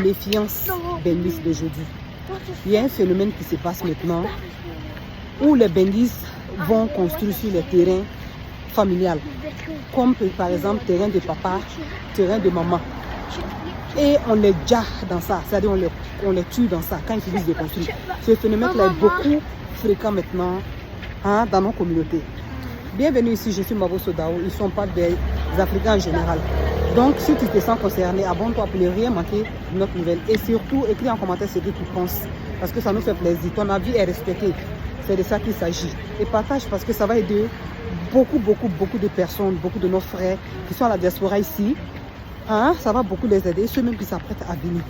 méfiance benguistes d'aujourd'hui. Il y a un phénomène qui se passe maintenant où les benguistes vont construire sur les terrains familiales, comme par exemple terrain de papa, terrain de maman. Et on les jatte dans ça, c'est-à-dire on les tue dans ça quand ils finissent de construire. Ce phénomène-là est beaucoup fréquent maintenant dans nos communautés. Bienvenue ici, je suis Mabo Sodao, ils sont pas des Africains en général. Donc si tu te sens concerné, abonne-toi pour ne rien manquer de notre nouvelle. Et surtout, écris en commentaire ce que tu penses, parce que ça nous fait plaisir. Ton avis est respecté, c'est de ça qu'il s'agit. Et partage parce que ça va aider beaucoup de personnes, beaucoup de nos frères qui sont à la diaspora ici. Ça va beaucoup les aider, ceux même qui s'apprêtent à venir.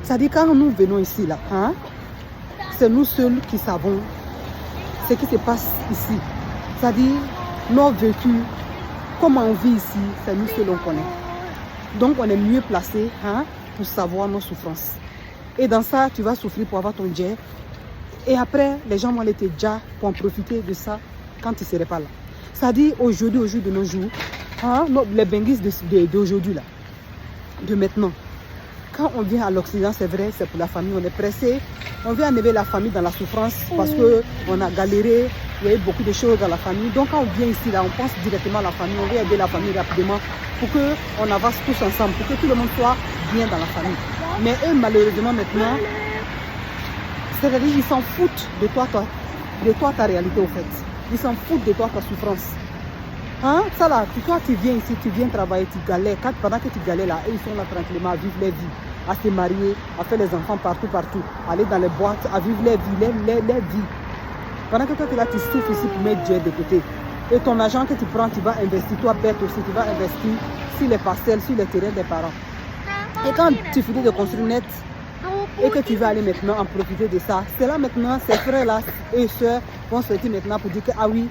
C'est-à-dire quand nous venons ici, là, c'est nous seuls qui savons ce qui se passe ici. C'est-à-dire nos vécus, comment on vit ici, c'est nous seuls on connaît. Donc on est mieux placé pour savoir nos souffrances. Et dans ça, tu vas souffrir pour avoir ton jet. Et après, les gens vont aller te dire pour en profiter de ça quand tu ne serais pas là. C'est-à-dire aujourd'hui, au jour de nos jours, les benguistes d'aujourd'hui, là, de maintenant, quand on vient à l'Occident, c'est vrai, c'est pour la famille, on est pressé. On vient enlever la famille dans la souffrance parce qu'on a galéré, il y a eu beaucoup de choses dans la famille. Donc quand on vient ici, là, on pense directement à la famille, on vient aider la famille rapidement pour qu'on avance tous ensemble, pour que tout le monde soit bien dans la famille. Mais eux, malheureusement, maintenant, c'est-à-dire ils s'en foutent de toi, ta réalité, au fait. Ils s'en foutent de toi, ta souffrance. Ça là, toi tu viens ici, tu viens travailler, tu galères. Pendant que tu galères là, ils sont là tranquillement à vivre leur vie, à se marier, à faire les enfants partout, aller dans les boîtes, à vivre leur vie. Pendant que toi tu es là, tu souffres ici pour mettre Dieu de côté. Et ton argent que tu prends, tu vas investir, toi bête aussi, tu vas investir sur les parcelles, sur les terrains des parents. Et quand tu finis de construire net, et que tu vas aller maintenant en profiter de ça, c'est là maintenant, ces frères là et soeurs vont se dire maintenant pour dire que oui,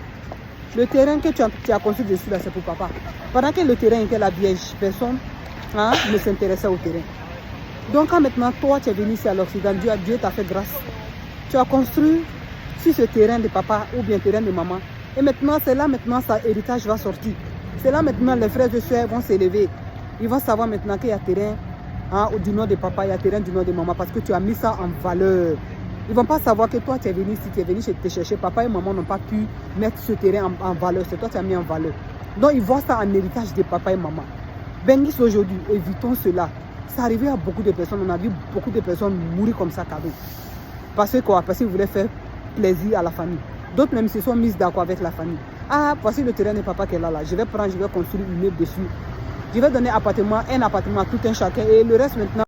le terrain que tu as construit dessus là, c'est pour papa. Pendant que le terrain était la vierge, personne ne s'intéressait au terrain. Donc quand maintenant toi tu es venu ici à l'Occident, Dieu t'a fait grâce. Tu as construit sur ce terrain de papa ou bien terrain de maman. Et maintenant c'est là maintenant ça héritage va sortir. C'est là maintenant les frères et soeurs vont s'élever. Ils vont savoir maintenant qu'il y a terrain du nom de papa, il y a terrain du nom de maman parce que tu as mis ça en valeur. Ils ne vont pas savoir que toi, tu es venu ici, tu es venu te chercher. Papa et maman n'ont pas pu mettre ce terrain en valeur. C'est toi qui as mis en valeur. Donc, ils voient ça en héritage de papa et maman. Benguis aujourd'hui, évitons cela. Ça arrivait à beaucoup de personnes. On a vu beaucoup de personnes mourir comme ça, cadeau. Parce qu'ils voulaient faire plaisir à la famille. D'autres même se sont mis d'accord avec la famille. Voici le terrain de papa qui est là. Je vais prendre, je vais construire une meuble dessus. Je vais donner un appartement à tout un chacun. Et le reste maintenant.